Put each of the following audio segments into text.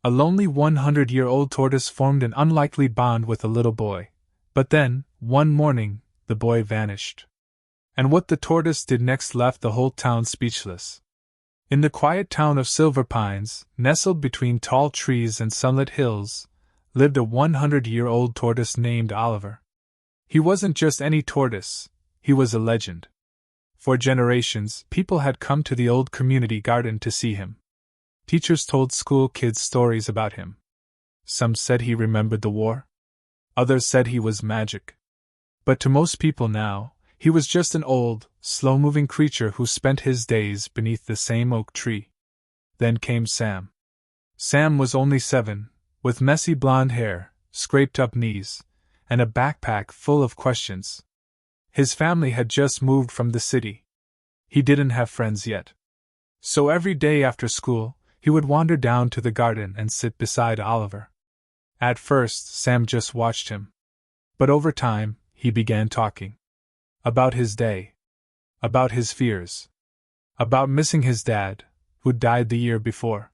A lonely 100-year-old tortoise formed an unlikely bond with a little boy. But then, one morning, the boy vanished. And what the tortoise did next left the whole town speechless. In the quiet town of Silver Pines, nestled between tall trees and sunlit hills, lived a 100-year-old tortoise named Oliver. He wasn't just any tortoise, he was a legend. For generations, people had come to the old community garden to see him. Teachers told school kids stories about him. Some said he remembered the war. Others said he was magic. But to most people now, he was just an old, slow-moving creature who spent his days beneath the same oak tree. Then came Sam. Sam was only 7, with messy blonde hair, scraped-up knees, and a backpack full of questions. His family had just moved from the city. He didn't have friends yet. So every day after school, he would wander down to the garden and sit beside Oliver. At first, Sam just watched him. But over time, he began talking. About his day. About his fears. About missing his dad, who died the year before.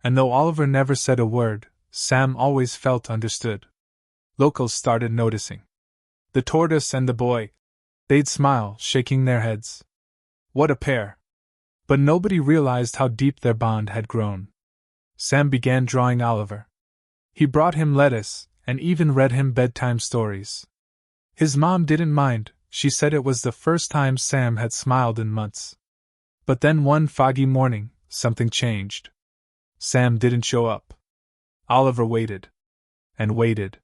And though Oliver never said a word, Sam always felt understood. Locals started noticing. The tortoise and the boy. They'd smile, shaking their heads. What a pair! But nobody realized how deep their bond had grown. Sam began drawing Oliver. He brought him lettuce, and even read him bedtime stories. His mom didn't mind, she said it was the first time Sam had smiled in months. But then one foggy morning, something changed. Sam didn't show up. Oliver waited. And waited.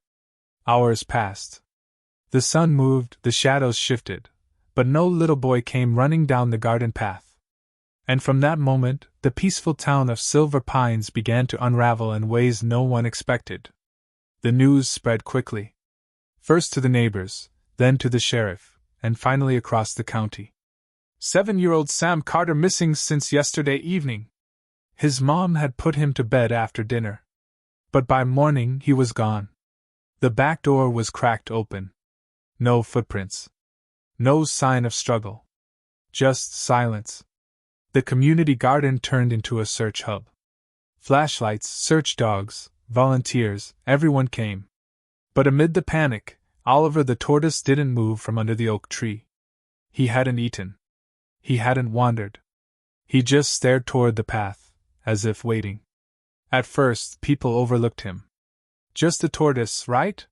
Hours passed. The sun moved, the shadows shifted, but no little boy came running down the garden path. And from that moment, the peaceful town of Silver Pines began to unravel in ways no one expected. The news spread quickly. First to the neighbors, then to the sheriff, and finally across the county. 7-year-old Sam Carter missing since yesterday evening. His mom had put him to bed after dinner. But by morning he was gone. The back door was cracked open. No footprints. No sign of struggle. Just silence. The community garden turned into a search hub. Flashlights, search dogs, volunteers, everyone came. But amid the panic, Oliver the tortoise didn't move from under the oak tree. He hadn't eaten. He hadn't wandered. He just stared toward the path, as if waiting. At first, people overlooked him. Just a tortoise, right?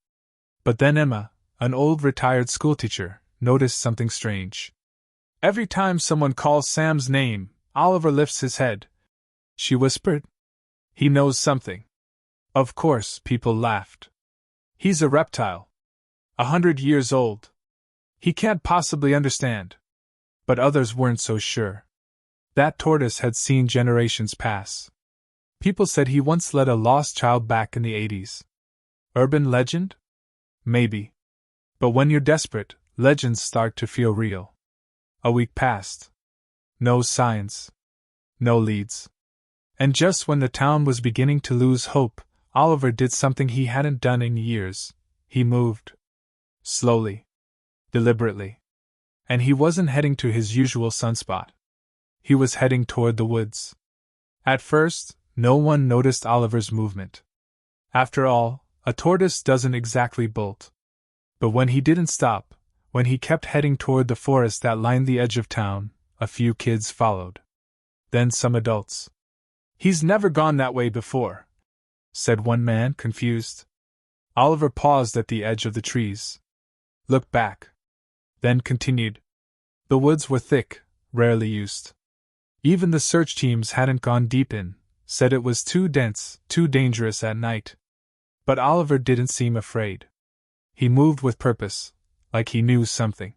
But then Emma, an old retired schoolteacher, noticed something strange. Every time someone calls Sam's name, Oliver lifts his head. She whispered. He knows something. Of course, people laughed. He's a reptile. 100 years old. He can't possibly understand. But others weren't so sure. That tortoise had seen generations pass. People said he once led a lost child back in the 80s. Urban legend? Maybe. But when you're desperate, legends start to feel real. A week passed. No signs. No leads. And just when the town was beginning to lose hope, Oliver did something he hadn't done in years. He moved. Slowly. Deliberately. And he wasn't heading to his usual sunspot. He was heading toward the woods. At first, no one noticed Oliver's movement. After all, a tortoise doesn't exactly bolt. But when he didn't stop, when he kept heading toward the forest that lined the edge of town, a few kids followed. Then some adults. He's never gone that way before, said one man, confused. Oliver paused at the edge of the trees. Looked back. Then continued. The woods were thick, rarely used. Even the search teams hadn't gone deep in, said it was too dense, too dangerous at night. But Oliver didn't seem afraid. He moved with purpose, like he knew something.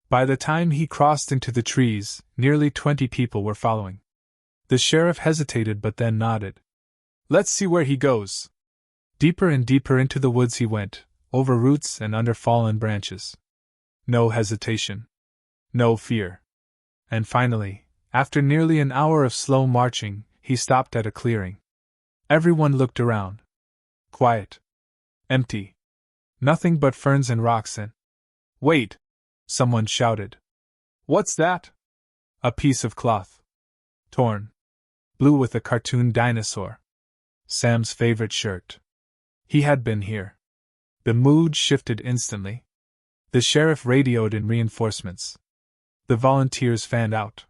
By the time he crossed into the trees, nearly 20 people were following. The sheriff hesitated but then nodded. Let's see where he goes. Deeper and deeper into the woods he went, over roots and under fallen branches. No hesitation. No fear. And finally, after nearly an hour of slow marching, he stopped at a clearing. Everyone looked around. Quiet. Empty. Nothing but ferns and rocks and... Wait! Someone shouted. What's that? A piece of cloth. Torn. Blue with a cartoon dinosaur. Sam's favorite shirt. He had been here. The mood shifted instantly. The sheriff radioed in reinforcements. The volunteers fanned out.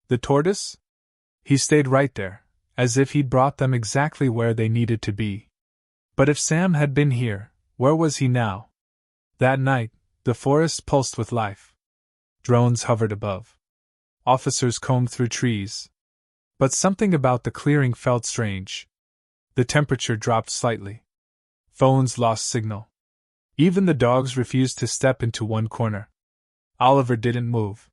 The tortoise? He stayed right there, as if he'd brought them exactly where they needed to be. But if Sam had been here, where was he now? That night, the forest pulsed with life. Drones hovered above. Officers combed through trees. But something about the clearing felt strange. The temperature dropped slightly. Phones lost signal. Even the dogs refused to step into one corner. Oliver didn't move.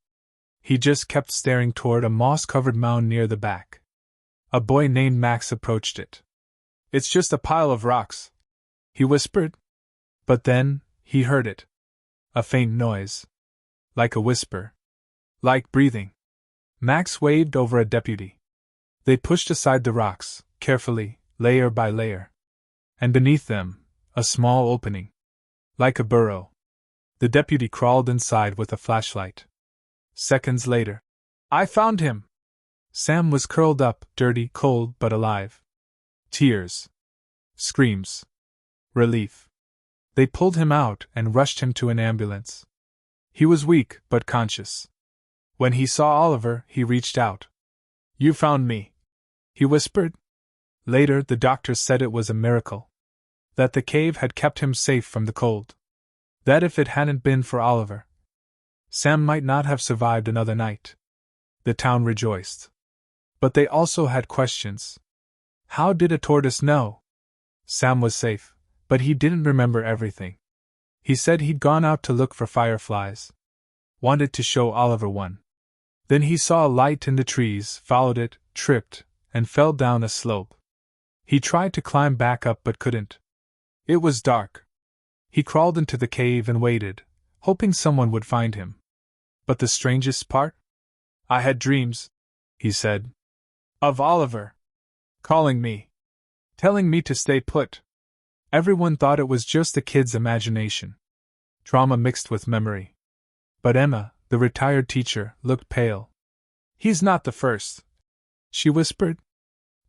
He just kept staring toward a moss-covered mound near the back. A boy named Max approached it. "It's just a pile of rocks," he whispered. But then, he heard it. A faint noise. Like a whisper. Like breathing. Max waved over a deputy. They pushed aside the rocks, carefully, layer by layer. And beneath them, a small opening. Like a burrow. The deputy crawled inside with a flashlight. Seconds later. "I found him!" Sam was curled up, dirty, cold, but alive. Tears. Screams. Relief. They pulled him out and rushed him to an ambulance. He was weak, but conscious. When he saw Oliver, he reached out. "You found me," he whispered. Later, the doctors said it was a miracle. That the cave had kept him safe from the cold. That if it hadn't been for Oliver, Sam might not have survived another night. The town rejoiced. But they also had questions. How did a tortoise know? Sam was safe, but he didn't remember everything. He said he'd gone out to look for fireflies. Wanted to show Oliver one. Then he saw a light in the trees, followed it, tripped, and fell down a slope. He tried to climb back up but couldn't. It was dark. He crawled into the cave and waited, hoping someone would find him. But the strangest part? "I had dreams," he said. "Of Oliver. Calling me. Telling me to stay put." Everyone thought it was just a kid's imagination. Trauma mixed with memory. But Emma, the retired teacher, looked pale. "He's not the first," she whispered.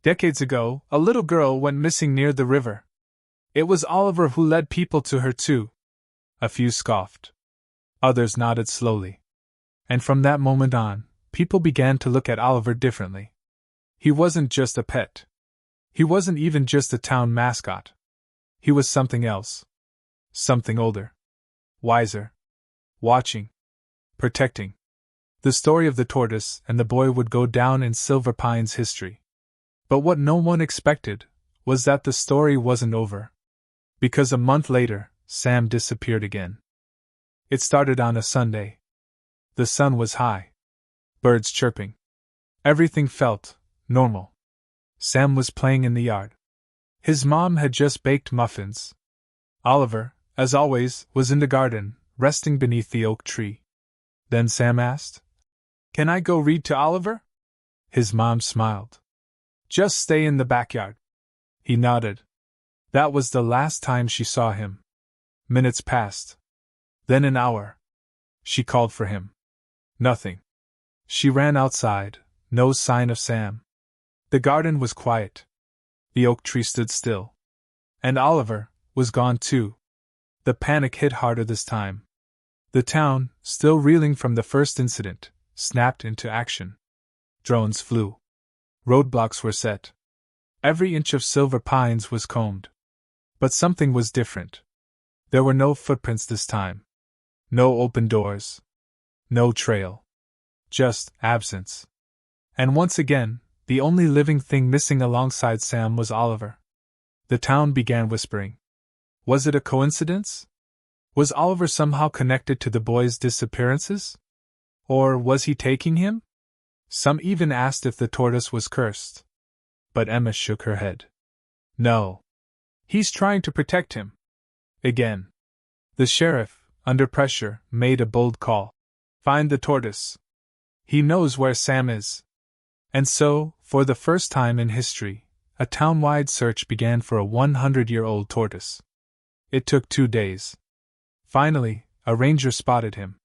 "Decades ago, a little girl went missing near the river. It was Oliver who led people to her too." A few scoffed. Others nodded slowly. And from that moment on, people began to look at Oliver differently. He wasn't just a pet. He wasn't even just a town mascot. He was something else. Something older. Wiser. Watching. Protecting. The story of the tortoise and the boy would go down in Silver Pine's history. But what no one expected was that the story wasn't over. Because a month later, Sam disappeared again. It started on a Sunday. The sun was high. Birds chirping. Everything felt normal. Sam was playing in the yard. His mom had just baked muffins. Oliver, as always, was in the garden, resting beneath the oak tree. Then Sam asked, "Can I go read to Oliver?" His mom smiled. "Just stay in the backyard." He nodded. That was the last time she saw him. Minutes passed. Then an hour. She called for him. Nothing. She ran outside, no sign of Sam. The garden was quiet. The oak tree stood still. And Oliver was gone too. The panic hit harder this time. The town, still reeling from the first incident, snapped into action. Drones flew. Roadblocks were set. Every inch of Silver Pines was combed. But something was different. There were no footprints this time. No open doors. No trail. Just absence. And once again, the only living thing missing alongside Sam was Oliver. The town began whispering. Was it a coincidence? Was Oliver somehow connected to the boy's disappearances? Or was he taking him? Some even asked if the tortoise was cursed. But Emma shook her head. No. He's trying to protect him. Again. The sheriff, under pressure, made a bold call. Find the tortoise. He knows where Sam is. And so, for the first time in history, a town-wide search began for a 100-year-old tortoise. It took 2 days. Finally, a ranger spotted him.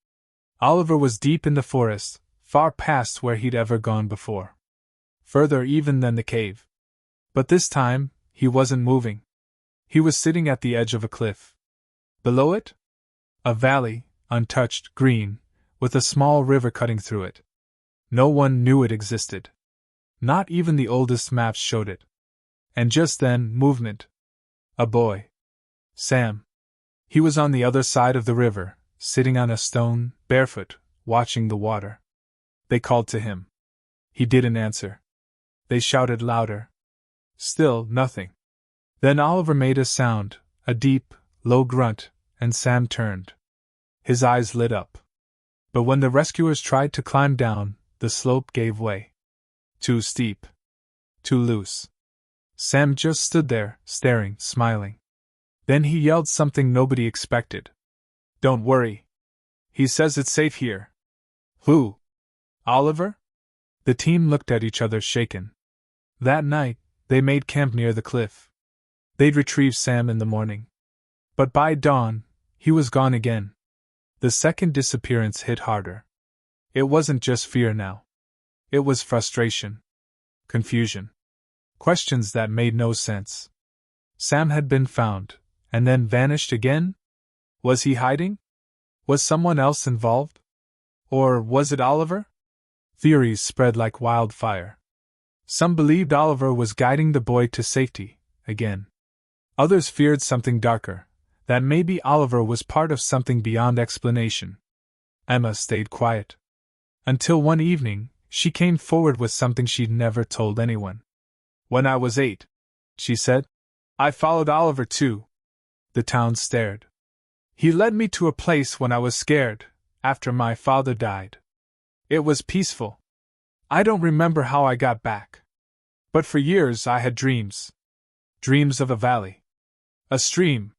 Oliver was deep in the forest, far past where he'd ever gone before. Further even than the cave. But this time, he wasn't moving. He was sitting at the edge of a cliff. Below it? A valley, untouched, green, with a small river cutting through it. No one knew it existed. Not even the oldest maps showed it. And just then, movement. A boy. Sam. He was on the other side of the river, sitting on a stone, barefoot, watching the water. They called to him. He didn't answer. They shouted louder. Still, nothing. Then Oliver made a sound, a deep, low grunt, and Sam turned. His eyes lit up. But when the rescuers tried to climb down, the slope gave way. Too steep. Too loose. Sam just stood there, staring, smiling. Then he yelled something nobody expected. "Don't worry. He says it's safe here." "Who? Oliver?" The team looked at each other, shaken. That night, they made camp near the cliff. They'd retrieve Sam in the morning. But by dawn, he was gone again. The second disappearance hit harder. It wasn't just fear now. It was frustration. Confusion. Questions that made no sense. Sam had been found, and then vanished again? Was he hiding? Was someone else involved? Or was it Oliver? Theories spread like wildfire. Some believed Oliver was guiding the boy to safety, again. Others feared something darker, that maybe Oliver was part of something beyond explanation. Emma stayed quiet. Until one evening, she came forward with something she'd never told anyone. "When I was 8, she said, I followed Oliver too." The town stared. "He led me to a place when I was scared, after my father died. It was peaceful. I don't remember how I got back. But for years I had dreams. Dreams of a valley. A stream.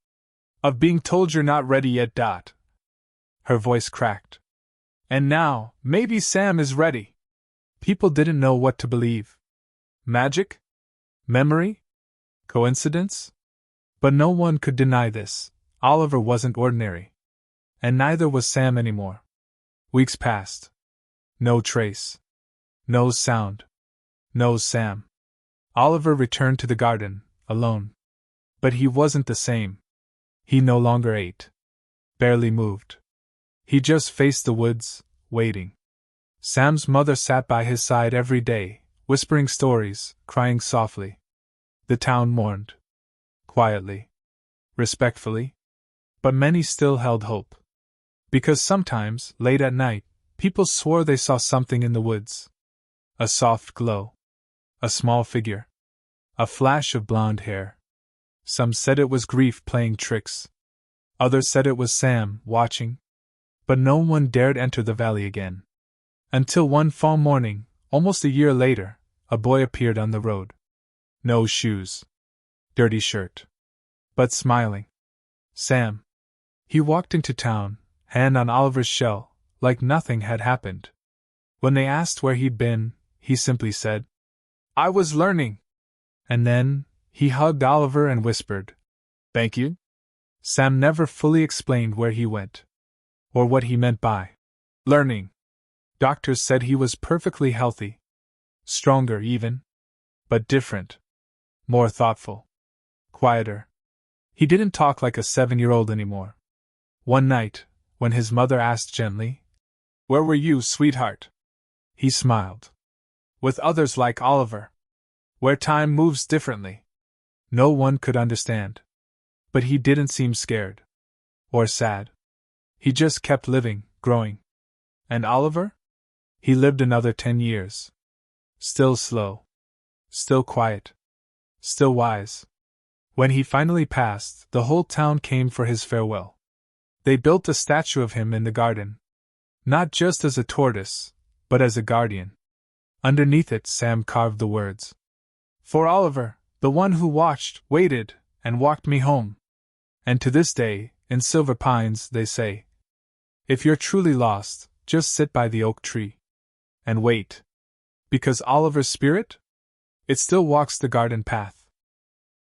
Of being told you're not ready yet. Her voice cracked. And now, maybe Sam is ready." People didn't know what to believe. Magic? Memory? Coincidence? But no one could deny this. Oliver wasn't ordinary. And neither was Sam anymore. Weeks passed. No trace. No sound. No Sam. Oliver returned to the garden, alone. But he wasn't the same. He no longer ate. Barely moved. He just faced the woods, waiting. Sam's mother sat by his side every day, whispering stories, crying softly. The town mourned. Quietly. Respectfully. But many still held hope. Because sometimes, late at night, people swore they saw something in the woods. A soft glow. A small figure. A flash of blonde hair. Some said it was grief playing tricks. Others said it was Sam, watching. But no one dared enter the valley again. Until one fall morning, almost a year later, a boy appeared on the road. No shoes. Dirty shirt. But smiling. Sam. He walked into town, hand on Oliver's shell, like nothing had happened. When they asked where he'd been, he simply said, "I was learning." And then, he hugged Oliver and whispered, "Thank you." Sam never fully explained where he went. Or what he meant by learning. Doctors said he was perfectly healthy. Stronger even. But different. More thoughtful. Quieter. He didn't talk like a 7-year-old anymore. One night, when his mother asked gently, "Where were you, sweetheart?" he smiled. "With others like Oliver. Where time moves differently." No one could understand. But he didn't seem scared. Or sad. He just kept living, growing. And Oliver? He lived another 10 years. Still slow. Still quiet. Still wise. When he finally passed, the whole town came for his farewell. They built a statue of him in the garden. Not just as a tortoise, but as a guardian. Underneath it, Sam carved the words, "For Oliver, the one who watched, waited, and walked me home." And to this day, in Silver Pines, they say, if you're truly lost, just sit by the oak tree. And wait. Because Oliver's spirit? It still walks the garden path.